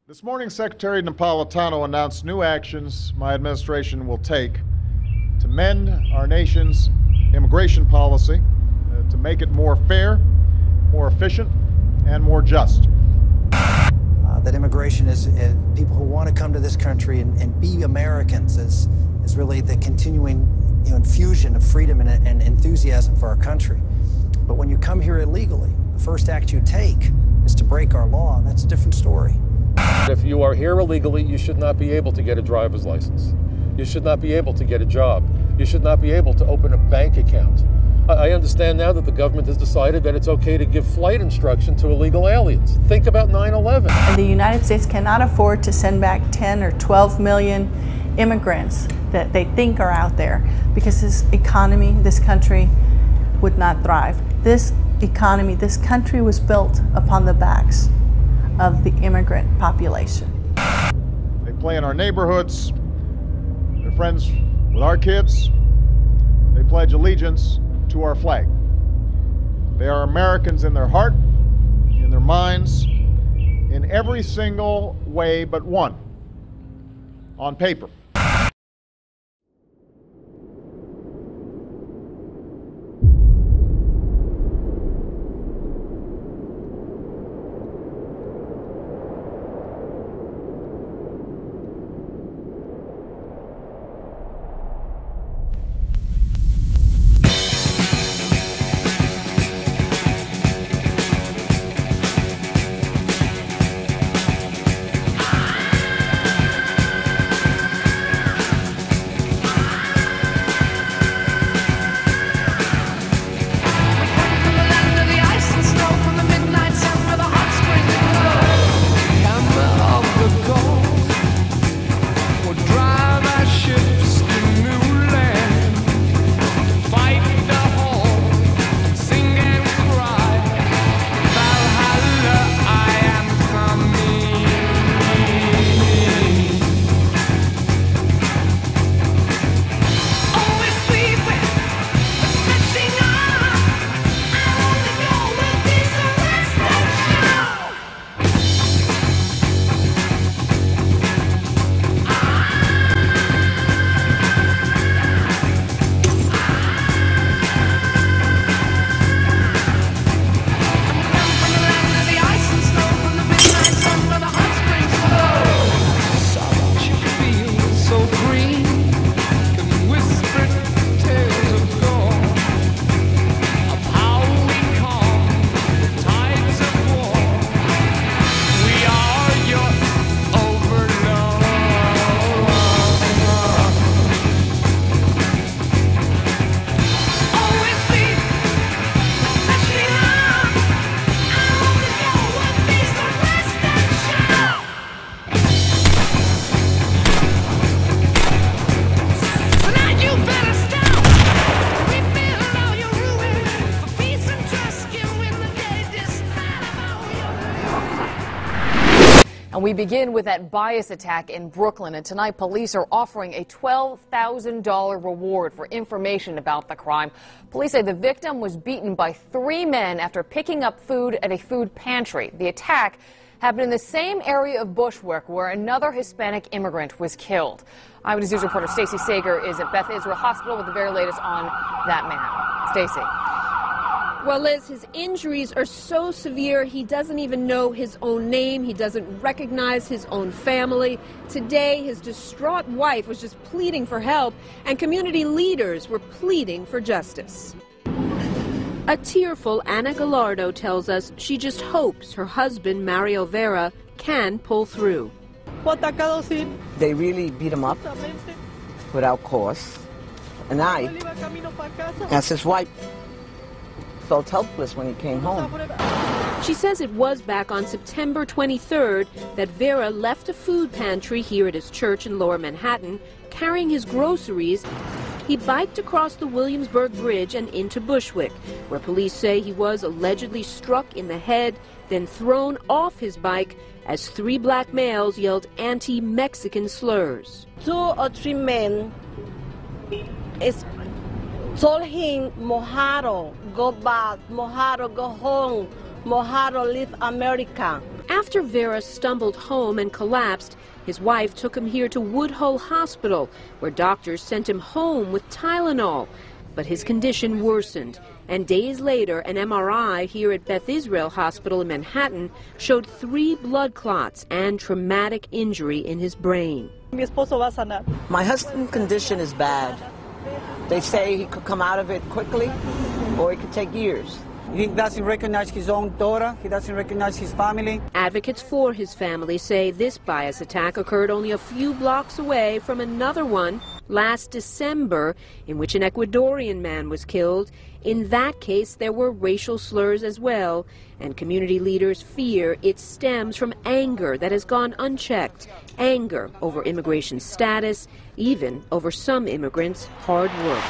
This morning, Secretary Napolitano announced new actions my administration will take to mend our nation's immigration policy, to make it more fair, more efficient, and more just. That immigration is people who want to come to this country and be Americans is really the continuing infusion of freedom and enthusiasm for our country. But when you come here illegally, the first act you take is to break our law, and that's a different story. If you are here illegally, you should not be able to get a driver's license. You should not be able to get a job. You should not be able to open a bank account. I understand now that the government has decided that it's okay to give flight instruction to illegal aliens. Think about 9/11. The United States cannot afford to send back 10 or 12 million immigrants that they think are out there, because this economy, this country would not thrive. This economy, this country was built upon the backs of the immigrant population. They play in our neighborhoods. They're friends with our kids. They pledge allegiance to our flag. They are Americans in their heart, in their minds, in every single way but one, on paper. And we begin with that bias attack in Brooklyn, and tonight police are offering a $12,000 reward for information about the crime. Police say the victim was beaten by 3 men after picking up food at a food pantry. The attack happened in the same area of Bushwick where another Hispanic immigrant was killed. Eyewitness News reporter Stacey Sager is at Beth Israel Hospital with the very latest on that man. Stacey. Well, Liz, his injuries are so severe he doesn't even know his own name. He doesn't recognize his own family. Today, his distraught wife was just pleading for help, and community leaders were pleading for justice. A tearful Ana Gallardo tells us she just hopes her husband, Mario Vera, can pull through. They really beat him up without cause, and I, as his wife, felt helpless when he came home. She says it was back on September 23rd that Vera left a food pantry here at his church in Lower Manhattan, carrying his groceries. He biked across the Williamsburg Bridge and into Bushwick, where police say he was allegedly struck in the head, then thrown off his bike as 3 black males yelled anti-Mexican slurs. 2 or 3 men told him, Mojado, go back, Mojado, go home, Mojado, leave America. After Vera stumbled home and collapsed, his wife took him here to Woodhull Hospital, where doctors sent him home with Tylenol. But his condition worsened, and days later, an MRI here at Beth Israel Hospital in Manhattan showed 3 blood clots and traumatic injury in his brain. My husband's condition is bad. They say he could come out of it quickly, or it could take years. He doesn't recognize his own daughter. He doesn't recognize his family. Advocates for his family say this bias attack occurred only a few blocks away from another one last December, in which an Ecuadorian man was killed. In that case, there were racial slurs as well, and community leaders fear it stems from anger that has gone unchecked. Anger over immigration status, even over some immigrants' hard work.